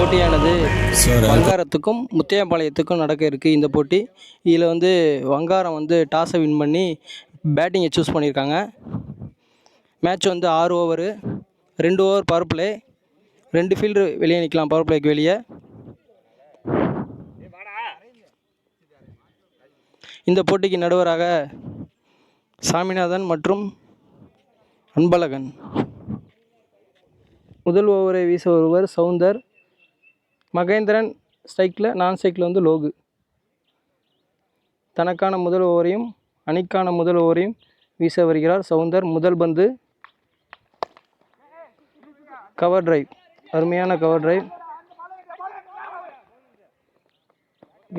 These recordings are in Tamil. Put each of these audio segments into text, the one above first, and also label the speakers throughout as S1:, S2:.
S1: போட்டியானது வங்காரத்துக்கும் முத்தையாம்பாளையத்துக்கும் நடக்க இருக்குது. இந்த போட்டி இதில் வந்து வங்காரம் வந்து டாஸை வின் பண்ணி பேட்டிங்கை சூஸ் பண்ணியிருக்காங்க. மேட்ச் வந்து 6 over, 2 over power play, 2 fielder வெளியே நிற்கலாம் பவர் பிளேக்கு வெளியே. இந்த போட்டிக்கு நடுவராக சாமிநாதன் மற்றும் அன்பழகன். முதல் ஓவரை வீச ஒருவர் சவுந்தர், மகேந்திரன் ஸ்ட்ரைக்கில், நான் ஸ்ட்ரைக்கில் வந்து லோகு. தனக்கான முதல் ஓவரையும் அணிக்கான முதல் ஓவரையும் வீச வருகிறார் சவுந்தர். முதல் பந்து கவர் டிரைவ், அருமையான கவர் டிரைவ்,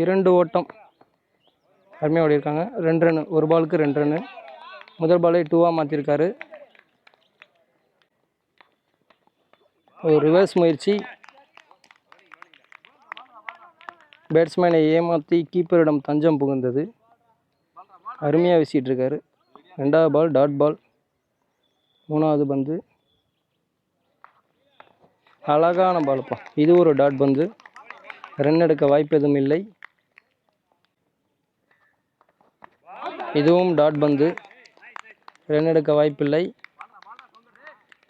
S1: 2 ஓட்டம், அருமையாக ஓடிருக்காங்க. 2 ரன், ஒரு பாலுக்கு 2 ரன்னு. முதல் பாலை 2-ஆக மாற்றிருக்காரு. ஒரு ரிவர்ஸ் முயற்சி, பேட்ஸ்மேனை ஏமாற்றி கீப்பரிடம் தஞ்சம் புகுந்தது. அருமையாக வீசிட்டு இருக்காரு. 2வது பால் டாட் பால். 3வது பந்து அழகான பால்ப்பா, இது ஒரு டாட் பந்து. ரன் எடுக்க வாய்ப்பு எதுவும் இல்லை. இதுவும் டாட் பந்து, ரன் எடுக்க வாய்ப்பில்லை.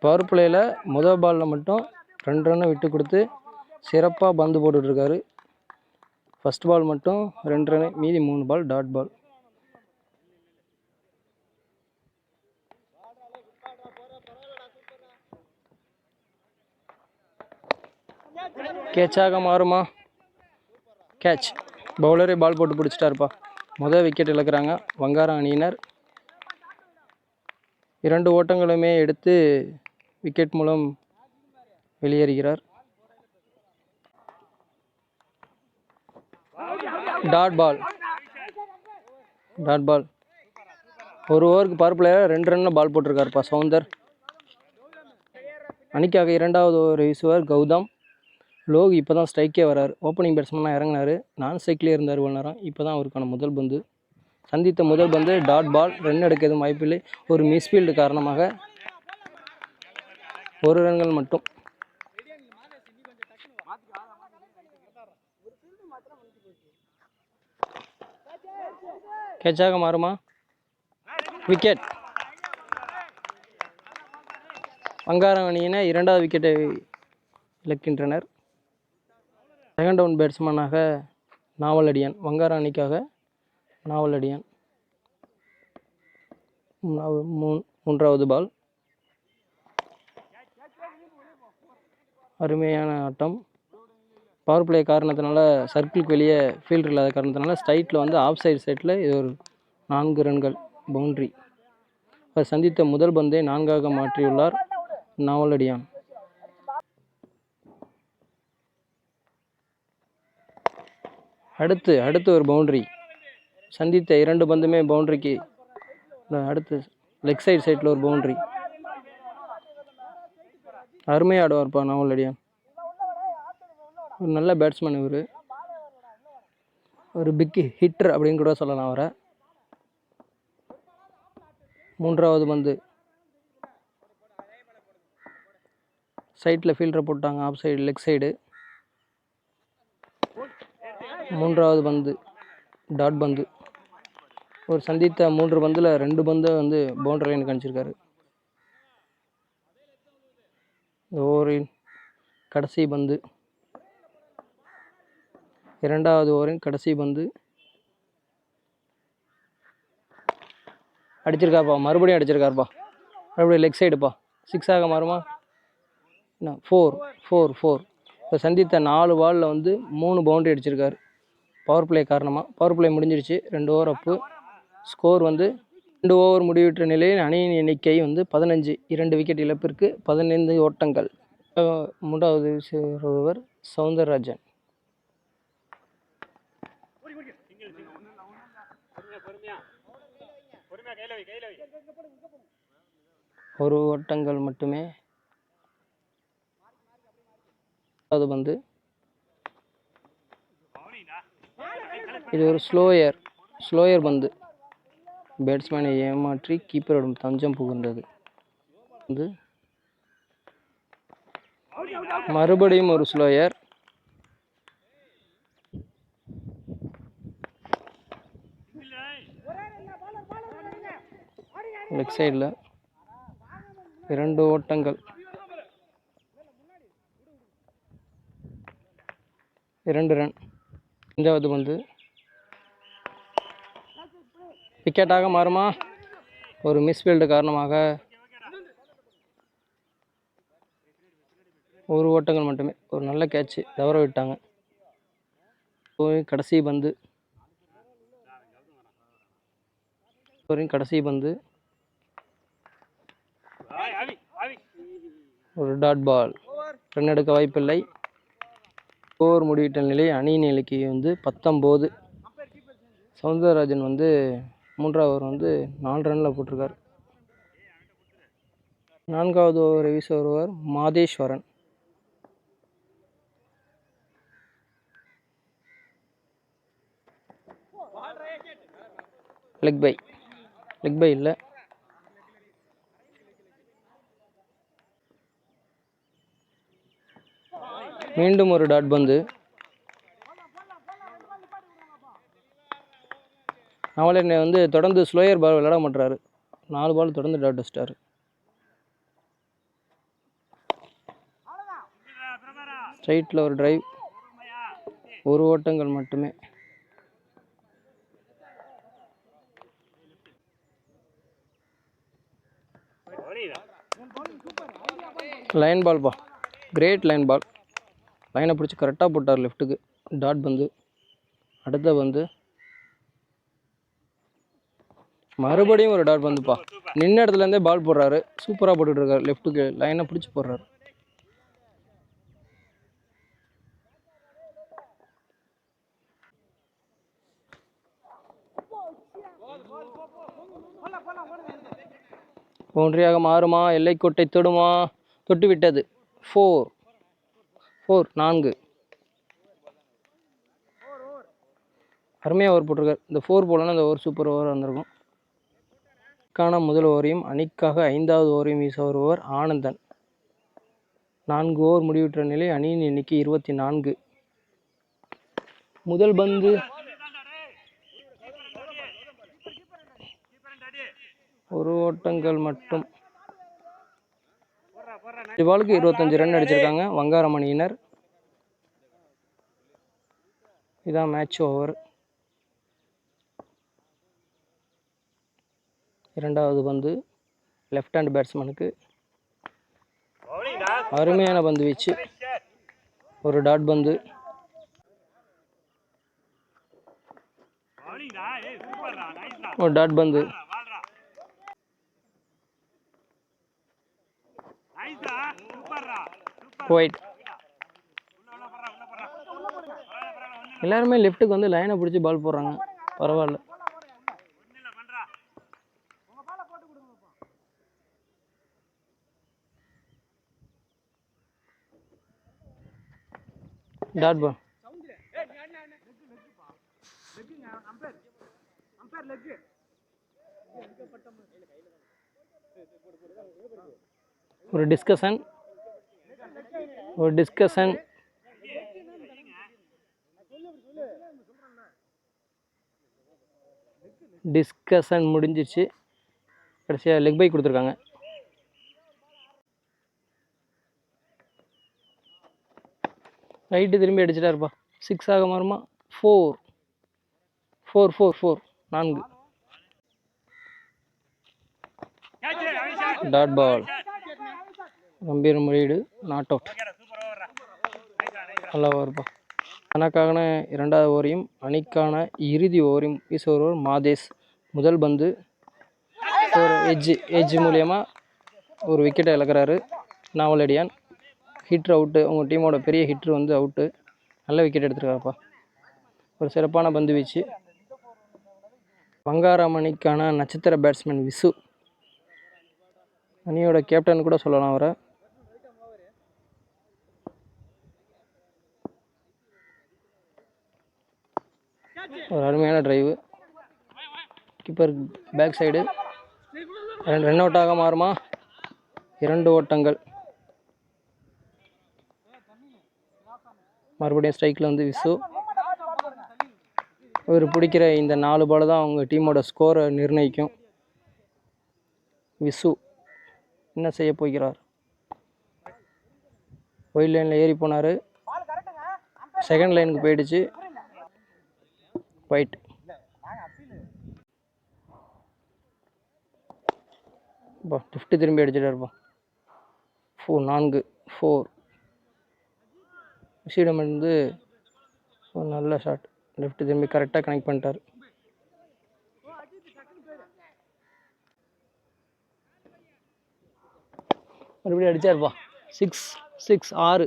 S1: பவர் பிளேயில் முதல் பாலில் மட்டும் 2 ரன்னை விட்டு கொடுத்து சிறப்பாக பந்து போட்டுட்ருக்காரு. ஃபஸ்ட் பால் மட்டும் 2 ரன்னு, மீதி 3 பால் டாட் பால். கேட்சாக மாறுமா? கேட்ச். பவுலரே பால் போட்டு பிடிச்சிட்டாருப்பா. முதல் விக்கெட் இழக்கிறாங்க வங்காரம் அணியினர். 2 ஓட்டங்களுமே எடுத்து விக்கெட் மூலம் வெளியேறுகிறார். Dot ball, dot ball. ஒரு ஓவருக்கு பவர் பிளேயர் 2 ரன்னில் பால் போட்டிருக்காருப்பா சவுந்தர். அணிக்காக 2வது ஓவர் வீசுவார் கௌதம். லோகு இப்போ தான் ஸ்ட்ரைக்கே வரார். ஓப்பனிங் பேட்ஸ்மேனாக இறங்கினார். நான் ஸ்ட்ரைக்லேயே இருந்தார் இவ்வளோ நேரம். இப்போ தான் அவருக்கான முதல் பந்து. சந்தித்த முதல் பந்து டாட் பால். ரன் எடுக்க எதுவும் வாய்ப்பில்லை. ஒரு மிஸ்ஃபீல்டு காரணமாக 1 ரன்கள் மட்டும். கேட்சாக மாறுமா? விக்கெட். வங்காரம் அணியினர் 2வது விக்கெட்டை இழக்கின்றனர். செகண்ட் டவுன் பேட்ஸ்மேனாக நாவலடியான், வங்காரம் அணிக்காக நாவலடியான். 3வது பால். அருமையான ஆட்டம். பவர் பிளே காரணத்தினால சர்க்கிளுக்கு வெளியே ஃபீல்டர் இல்லாத காரணத்தினால ஸ்ட்ரைட்டில் வந்து ஆஃப் சைடில் இது ஒரு 4 ரன்கள் பவுண்ட்ரி. அவர் சந்தித்த முதல் பந்தை 4ஆக மாற்றியுள்ளார் நாவலடியான். அடுத்து ஒரு பவுண்ட்ரி. சந்தித்த 2 பந்துமே பவுண்ட்ரிக்கு. அடுத்து லெக் சைடில் ஒரு பவுண்ட்ரி. அருமையாக ஆடுவார்ப்பா நாவலடியான். ஒரு நல்ல பேட்ஸ்மேன் இவர். ஒரு பிக் ஹிட்டர் அப்படின்னு கூட சொல்லலாம் அவரை. 3வது பந்து சைட்டில் ஃபீல்டரை போட்டாங்க, ஆஃப் சைடு லெக் சைடு. 3வது பந்து டாட் பந்து. ஒரு சந்தித்த 3 பந்தில் 2 பந்தை வந்து பவுண்டரி லைனுக்கு அனுப்பிச்சிருக்காரு. இந்த ஓவரின் கடைசி பந்து, 2வது ஓவரின் கடைசி பந்து. அடிச்சிருக்காருப்பா, மறுபடியும் அடிச்சிருக்காருப்பா. மறுபடியும் லெக் சைடுப்பா. 6ஆக மாறுமா? என்ன 4. இப்போ சந்தித்த 4 பாலில் வந்து 3 பவுண்டரி அடிச்சிருக்காரு பவர் பிளே காரணமாக. பவர் பிளே முடிஞ்சிருச்சு. 2 ஓவர் அப்பு. ஸ்கோர் வந்து 2 ஓவர் முடிவுற்ற நிலையில் அணியின் எண்ணிக்கை வந்து 15. 2 விக்கெட் இழப்பிற்கு 15 ஓட்டங்கள். 3வது ஒருவர் சவுந்தரராஜன். ஒரு ஓட்டங்கள் மட்டுமே. அது வந்து இது ஒரு ஸ்லோயர் பந்து. பேட்ஸ்மேனை ஏமாற்றி கீப்பரிடம் தஞ்சம் புகுந்தது. வந்து மறுபடியும் ஒரு ஸ்லோயர். லெக் சைடில் 2 ஓட்டங்கள், 2 ரன். 5வது பந்து விக்கெட்டாக மாறுமா? ஒரு மிஸ்ஃபீல்டு காரணமாக 1 ஓட்டங்கள் மட்டுமே. ஒரு நல்ல கேட்ச் தவற விட்டாங்க. கடைசி பந்து, கடைசி பந்து ஒரு டாட் பால். ரன் எடுக்க வாய்ப்பில்லை. ஓவர் முடிவிட்ட நிலை அணி நிலைக்கு 19. சவுந்தரராஜன் 3வது ஓவர் 4 ரனில் போட்டிருக்கார். 4வது ஓவரை வீச வருவார் மாதேஸ்வரன். லெக் பை இல்லை. மீண்டும் ஒரு டாட் பந்து. நவலனை தொடர்ந்து ஸ்லோயர் பால் விளையாட மாட்டாரு. 4 பால் தொடர்ந்து டாட் அடிச்சிட்டாரு. ஸ்ட்ரைட்டில் ஒரு டிரைவ், 1 ஓட்டங்கள் மட்டுமே. லைன் பால்ப்பா, கிரேட் லைன் பால். லைனை பிடிச்சி கரெக்டாக போட்டார் லெஃப்ட்டுக்கு. டாட் பந்து. அடுத்த பந்து மறுபடியும் ஒரு டாட் பந்துப்பா. நின்ன இடத்துலேருந்தே பால் போடுறாரு. சூப்பராக போட்டுட்ருக்காரு. லெஃப்ட்டுக்கு லைனை பிடிச்சி போடுறாரு. பவுண்டரியாக மாறுமா? எல்லைக்கோட்டை தொடுமா? தொட்டு விட்டது. 4. அருமையாக ஓவர் போட்டிருக்காரு. இந்த 4 போலன்னா இந்த ஓவர் சூப்பர் ஓவராக வந்திருக்கும். முதல் ஓவரையும் அணிக்காக 5வது ஓவரையும் வீச வருபவர் ஆனந்தன். 4 ஓவர் முடிவுற்ற நிலை அணியின் எண்ணிக்கை 24. முதல் பந்து 1 ஓட்டங்கள் மட்டும். இவ்வாளுக்கு 25 ரன் அடிச்சிருக்காங்க வங்காரம் அணியினர். இதான் மேட்ச் ஓவர். 2வது பந்து லெஃப்ட் ஹேண்ட் பேட்ஸ்மேனுக்கு. அருமையான பந்து வீச்சு. ஒரு டாட் பந்து. ஒரு டாட் பந்து. ஒயிட். எல்லாருமே லெஃப்ட்டுக்கு லைனை பிடிச்சி பால் போடுறாங்க. பரவாயில்ல. Dot ball. ஒரு டிஸ்கஷன் முடிஞ்சிச்சு. கடைசியாக லெக் பை கொடுத்துருக்காங்க. ரைட்டு திரும்பி அடிச்சிட்டாருப்பா. 6 மாறுமா? 4. 4. Dot ball. கம்பீர முறையீடு. Not out. நல்லா ஓவர்ப்பா. தனக்கான 2வது ஓவரையும் அணிக்கான இறுதி ஓவரையும் வீச வருவர் மாதேஷ். முதல் பந்து ஒரு எட்ஜ் மூலியமாக ஒரு விக்கெட்டை இழக்கிறாரு நாவலடியான். ஹிட்ரு அவுட்டு. உங்கள் டீமோட பெரிய ஹிட்ரு அவுட்டு. நல்ல விக்கெட் எடுத்துருக்காருப்பா. ஒரு சிறப்பான பந்து வீச்சு. வங்காரம் அணிக்கான நட்சத்திர பேட்ஸ்மேன் விசு. அணியோட கேப்டன் கூட சொல்லலாம் அவரை. ஒரு அருமையான drive. Keeper back side. Run அவுட்டாக மாறுமா? 2 ஓட்டங்கள். மறுபடியும் ஸ்ட்ரைக்கில் விசு. இவர் பிடிக்கிற இந்த 4 பால் தான் அவங்க டீமோட ஸ்கோரை நிர்ணயிக்கும். விசு என்ன செய்ய போகிறார்? ஒயிட் லைனில் ஏறி போனார், செகண்ட் லைனுக்கு போயிடுச்சு. ஒயிட். லெஃப்ட்டு திரும்பி அடிச்சிட்டாருப்பா. 4 4. விஷயம் வந்து ஒரு நல்ல ஷாட். லெஃப்ட் திரும்பி கரெக்டாக கனெக்ட் பண்ணிட்டார். மறுபடியும் அடித்தார்ப்பா. 6 6 6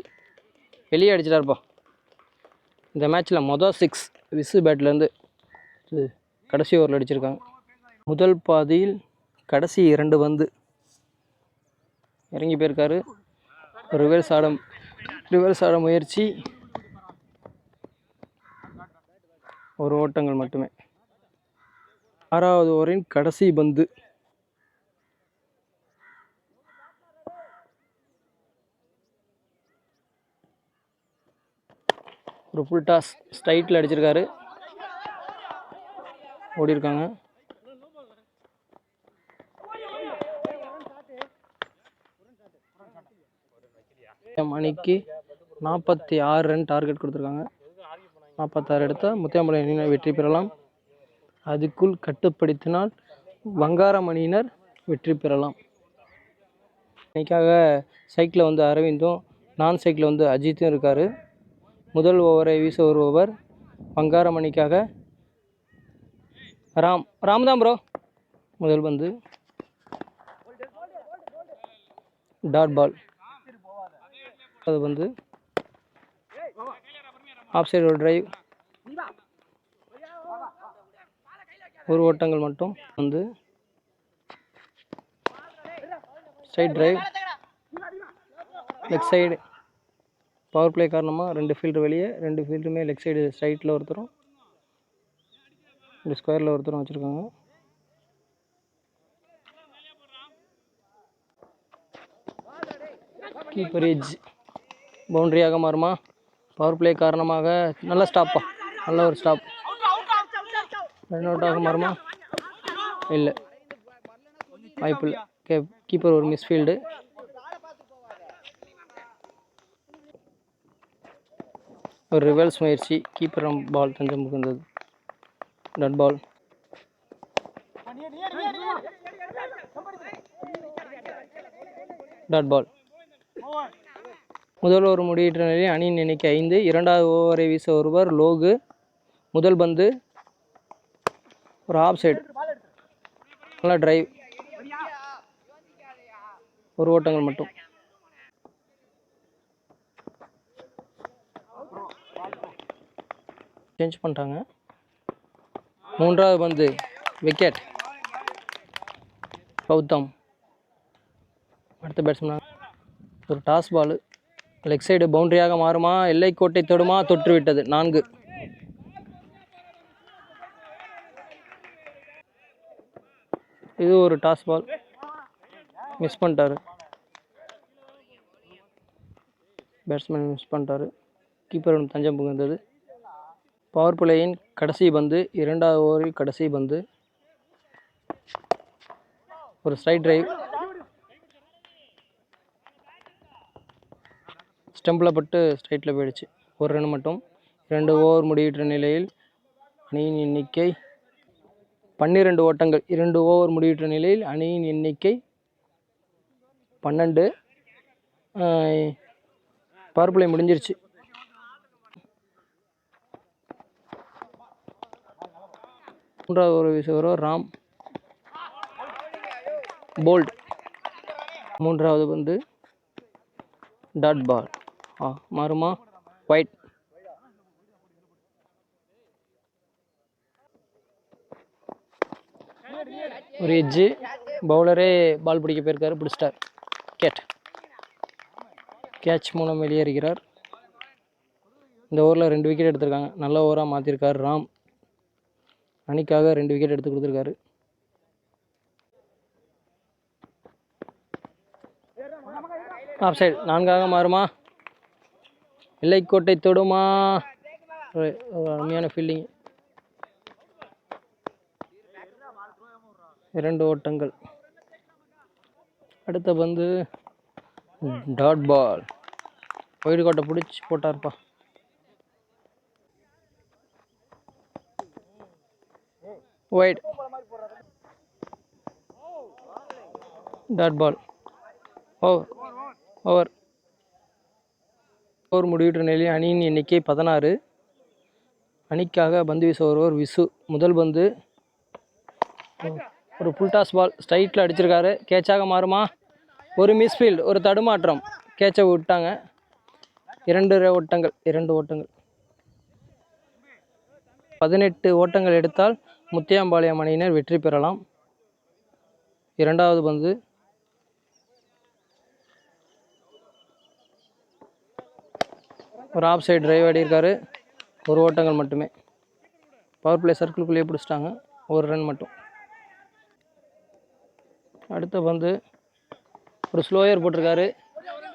S1: வெளியே அடிச்சிட்டார்ப்பா. இந்த மேட்ச்சில் மொதல் 6 விசு பேட்லேருந்து கடைசி ஓவரில் அடிச்சிருக்காங்க. முதல் பாதியில் கடைசி 2 வந்து இறங்கி போயிருக்காரு. ரிவர்ஸ் ஆட முயற்சி, ஒரு ஓட்டங்கள் மட்டுமே. 6வது ஓவரின் கடைசி பந்து. ஒரு ஃபுல் டாஸ் ஸ்ட்ரைட்டில் அடிச்சிருக்காரு. ஓடி இருக்காங்க. மணிக்கு 46 ரன் டார்கெட் கொடுத்துருக்காங்க. 46 எடுத்தால் முத்தியாம்பலம் அணியினர் வெற்றி பெறலாம். அதுக்குள் கட்டுப்படுத்தினால் வங்காரம் அணியினர் வெற்றி பெறலாம். இன்னைக்காக சைக்கிளில் வந்து அரவிந்தும், நான் சைக்கிளில் வந்து அஜித்தும் இருக்கார். முதல் ஓவரை வீச வருபவர் வங்காரம் அணிக்காக ராம் தான் ப்ரோ. முதல் பந்து டாட் பால். அது வந்து ஆஃப் சைடு ஒரு டிரைவ், ஒரு ஓட்டங்கள் மட்டும். வந்து straight drive, leg side. Power play காரணமாக 2 ஃபீல்டர் வெளியே, 2 ஃபீல்டுமே லெக் சைடு ஸ்ட்ரைட்டில் ஒருத்தரும், இந்த ஸ்கொயரில் ஒருத்தரும் வச்சுருக்காங்க. கீப்பர் எட்ஜ் பவுண்டரியாக மாறுமா? பவர் பிளே காரணமாக நல்ல ஸ்டாப்பா, நல்ல ஒரு ஸ்டாப். ரன் அவுட்டாக மாறுமா? இல்லை, வாய்ப்பு இல்லை. கீப்பர் ஒரு மிஸ்ஃபீல்டு. ஒரு ரிவர்ஸ் முயற்சி, கீப்பர் பால் தஞ்சம் புகுந்தது. Dot ball. Dot ball. முதல் ஓவர் முடியிட்ட நிலையில் அணியின் எண்ணிக்கை 5. 2வது ஓவரை வீச ஒருவர் லோகு. முதல் பந்து ஒரு ஆஃப் சைடு, நல்லா டிரைவ், ஒரு ஓட்டங்கள் மட்டும். சேஞ்ச் பண்ணிட்டாங்க. 3வது பந்து விக்கெட். கௌதம் அடுத்த பேட்ஸ்மேன். ஒரு டாஸ் பால், லெக் சைடு பவுண்டரியாக மாறுமா? எல்லை கோட்டை தொடுமா? தொற்று விட்டது. 4. இது ஒரு டாஸ் பால், மிஸ் பண்ணிட்டாரு பேட்ஸ்மேன், மிஸ் பண்ணிட்டாரு. கீப்பர் தஞ்சம் புகுந்தது. பவர் பிளேயின் கடைசி பந்து, 2வது ஓவரில் கடைசி பந்து. ஒரு ஸ்ட்ரைட் டிரைவ், ஸ்டம்பில் பட்டு ஸ்ட்ரைட்டில் போயிடுச்சு. ஒரு ரன் மட்டும். 2 ஓவர் முடிவிட்ட நிலையில் அணியின் எண்ணிக்கை 12 ஓட்டங்கள். 2 ஓவர் முடிவிட்ட நிலையில் அணியின் எண்ணிக்கை 12. பவர் பிளே முடிஞ்சிருச்சு. மூன்றாவது ஓவர் வீசுகிறவர் ராம். போல்ட். 3வது பந்து டாட் பால். மாறுமா? ஒயிட். ஒரு எட்ஜு, பவுலரே பால் பிடிக்க போயிருக்காரு, பிடிச்சிட்டார். கேட்ச் மூலம் வெளியேறுகிறார். இந்த ஓவரில் 2 விக்கெட் எடுத்திருக்காங்க. நல்ல ஓவராக மாற்றிருக்கார் ராம். அணிக்காக 2 விக்கெட் எடுத்து கொடுத்துருக்காரு. ஆஃப் சைடு 4ஆக மாறுமா? எல்லைக்கோட்டை தொடுமா? அருமையான ஃபீல்டிங். 2 ஓட்டங்கள். அடுத்த பந்து டாட் பால். ஒயிட் கோட்டை பிடிச்சி போட்டார்ப்பா. Wide dot ball. ஓவர் முடிவுற்ற நிலையில் அணியின் எண்ணிக்கை 16. அணிக்காக பந்து வீச வருவோர் விசு. முதல் பந்து ஒரு புல்டாஸ் பால் ஸ்ட்ரைட்டில் அடிச்சிருக்காரு. கேட்சாக மாறுமா? ஒரு மிஸ்ஃபீல்டு, ஒரு தடுமாற்றம். கேட்சை விட்டாங்க. 2 ஓட்டங்கள். 18 ஓட்டங்கள் எடுத்தால் முத்தியாம்பாளையம் அணியினர் வெற்றி பெறலாம். இரண்டாவது பந்து ஒரு ஆஃப் சைடு டிரைவ் ஆடியிருக்காரு. 1 ஓட்டங்கள் மட்டுமே. பவர் பிளே சர்க்கிள்குள்ளேயே பிடிச்சிட்டாங்க. 1 ரன் மட்டும். அடுத்த பந்து ஒரு ஸ்லோயர் போட்டிருக்காரு.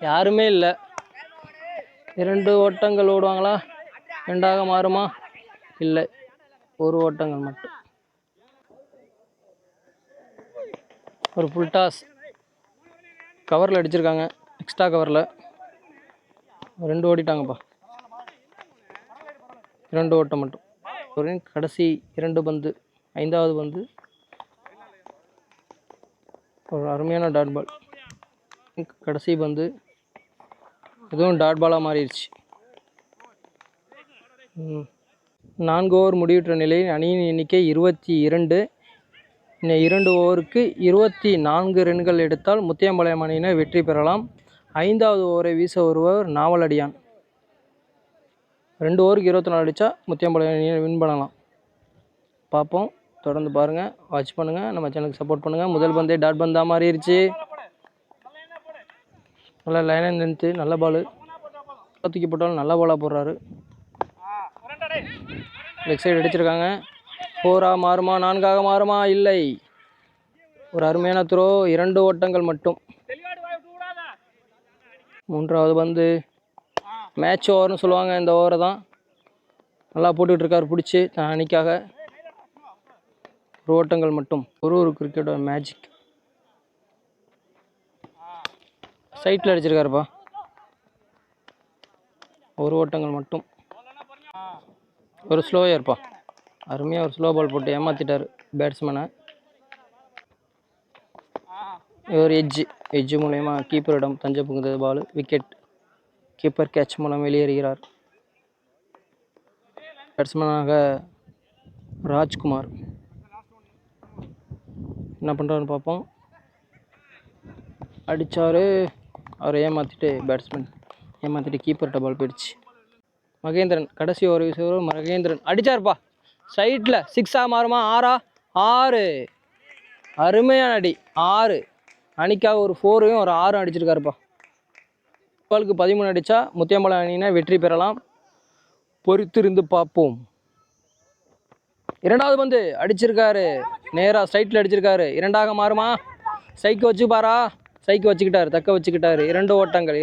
S1: யாருமே இல்லை. 2 ஓட்டங்கள் ஓடுவாங்களா? 2ஆக மாறுமா? இல்லை, 1 ஓட்டங்கள் மட்டும். ஒரு ஃபுல் டாஸ் கவரில் அடிச்சிருக்காங்க. எக்ஸ்ட்ரா கவரில் 2 ஓடிட்டாங்கப்பா. 2 ஓட்டம் மட்டும். ஒரு கடைசி 2 பந்து. 5வது பந்து ஒரு அருமையான டாட் பால். கடைசி பந்து இதுவும் டாட் பாலாக மாறிடுச்சு. 4 ஓவர் முடிவுற்ற நிலையில் அணியின் எண்ணிக்கை 22. இன்னும் 2 ஓவருக்கு 24 ரன்கள் எடுத்தால் முத்தியாம்பாளையம் அணியினர் வெற்றி பெறலாம். 5வது ஓவரை வீச வருவர் நாவலடியான். 2 ஓவருக்கு 24 அடித்தா முத்தியாம்பாளையம் அணியினர் வின் பண்ணலாம். பார்ப்போம். தொடர்ந்து பாருங்கள், வாட்ச் பண்ணுங்கள், நம்ம சேனலுக்கு சப்போர்ட் பண்ணுங்கள். முதல் பந்தே டாட் பந்தாக மாறிடுச்சு. நல்லா லைன் அண்ட் லென்த்து, நல்ல பால். தூக்கி போட்டாலும் நல்ல பாலாக போடுறாரு. லெக் சைடு அடிச்சிருக்காங்க. 4ஆக மாறுமா? 4ஆக மாறுமா? இல்லை, ஒரு அருமையான த்ரோ. 2 ஓட்டங்கள் மட்டும். 3வது பந்து மேட்ச் ஓவர்னு சொல்லுவாங்க. இந்த ஓவரை தான் நல்லா போட்டுக்கிட்டுருக்காரு பிடிச்சி அணிக்காக. 1 ஓட்டங்கள் மட்டும். ஒரு கிரிக்கெட்டோட மேஜிக். சைட்டில் அடிச்சிருக்காருப்பா. 1 ஓட்டங்கள் மட்டும். ஒரு ஸ்லோயர்ப்பா. அருமையாக ஒரு ஸ்லோ பால் போட்டு ஏமாற்றிட்டார் பேட்ஸ்மேனை. ஒரு எட்ஜு மூலயமா கீப்பரிடம் தஞ்சை புகுந்தது பால். விக்கெட். கீப்பர் கேட்ச் மூலம் வெளியேறுகிறார். பேட்ஸ்மேனாக ராஜ்குமார் என்ன பண்ணுறாருன்னு பார்ப்போம். அடித்தார். அவரை ஏமாற்றிட்டு பேட்ஸ்மேன் ஏமாற்றிட்டு கீப்பர்கிட்ட பால் போயிடுச்சு. மகேந்திரன் கடைசி ஒரு விஷயம். மகேந்திரன் அடித்தார்ப்பா. சைட்டில் 6ஆக மாறுமா? 6 அருமையான அடி. 6 அணிக்காக ஒரு 4யும் ஒரு 6ம் அடிச்சிருக்காருப்பா. பாலுக்கு 13 அடித்தா முத்தியாம்பாளையம் அணியினர் வெற்றி பெறலாம். பொறுத்திருந்து பார்ப்போம். 2வது பந்து அடிச்சிருக்காரு. நேராக ஸ்ட்ரைட்டில் அடிச்சிருக்காரு. 2ஆக மாறுமா? சைக்கு வச்சுப்பாரா? சைக்கு வச்சுக்கிட்டாரு, தக்க வச்சுக்கிட்டாரு. 2 ஓட்டங்கள்.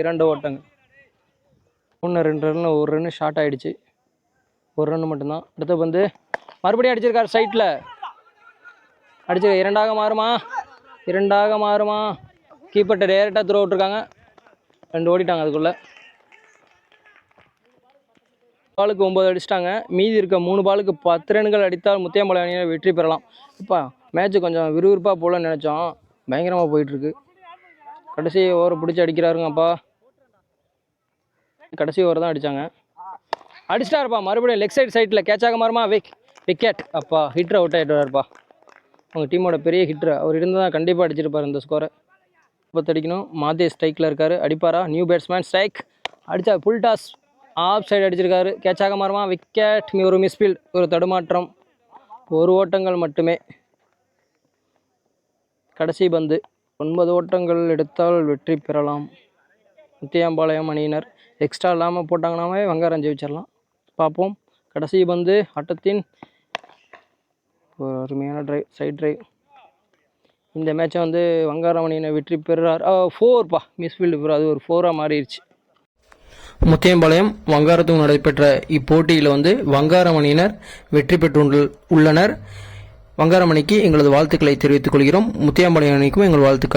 S1: 2 ரன்னில் 1 ரன்னு ஷார்ட் ஆகிடுச்சு. 1 ரன்னு மட்டும்தான். அடுத்த பந்து மறுபடியும் அடிச்சிருக்காரு. ஸ்ட்ரைட்டில் அடிச்சிருக்க. 2ஆக மாறுமா? கீப்பர்கிட்ட டேரெக்டாக த்ரோ விட்ருக்காங்க. 2 ஓடிட்டாங்க. அதுக்குள்ளே பாலுக்கு 9 அடிச்சிட்டாங்க. மீதி இருக்க 3 பாலுக்கு 10 ரன்கள் அடித்தால் முத்தியாம்பாளையம் அணியினர் வெற்றி பெறலாம். இப்போ மேட்ச்சு கொஞ்சம் விறுவிறுப்பாக போகலன்னு நினச்சோம். பயங்கரமாக போயிட்டுருக்கு. கடைசி ஓவரை பிடிச்சி அடிக்கிறாருங்கப்பா. கடைசி ஓவர் தான் அடித்தாங்க. அடிச்சிட்டாருப்பா. மறுபடியும் லெக் சைட்டில் கேட்சாக மாறுமா? விக்கெட். அப்பா ஹிட்டர் அவுட் ஆகிட்டுவார்ப்பா. உங்கள் டீமோட பெரிய ஹிட்டர் அவர் இருந்தால் தான் கண்டிப்பாக அடிச்சிருப்பார் இந்த ஸ்கோரை. 10 அடிக்கணும். மாதே ஸ்ட்ரைக்கில் இருக்கார். அடிப்பாரா? New batsman strike. அடித்தா ஃபுல் டாஸ் ஆஃப் சைடு அடிச்சிருக்காரு. கேட்சாக மாறுமா? விக்கெட். ஒரு மிஸ்ஃபீல்ட், ஒரு தடுமாற்றம். 1 ஓட்டங்கள் மட்டுமே. கடைசி பந்து 9 ஓட்டங்கள் எடுத்தால் வெற்றி பெறலாம் முத்தியாம்பாளையம் அணியினர். எக்ஸ்ட்ரா இல்லாமல் போட்டாங்கன்னாவே வங்காரம் ஜெயிச்சிடலாம். பார்ப்போம். கடைசி பந்து ஆட்டத்தின் ஒரு அருமையான டிரைவ், சைட் டிரைவ். இந்த மேட்சை வந்து வங்காரம் அணியினர் வெற்றி பெறுறார். 4பா மிஸ்ஃபீல்டு. அது ஒரு 4ஆக மாறிடுச்சு. முத்தியாம்பாளையம் வங்காரத்துக்கு நடைபெற்ற இப்போட்டியில் வந்து வங்காரம் அணியினர் வெற்றி பெற்றுள்ளனர். வங்காரம் அணிக்கு எங்களது வாழ்த்துக்களை தெரிவித்துக் கொள்கிறோம். முத்தியாம்பாளையம் அணிக்கும் எங்கள் வாழ்த்துக்கள்.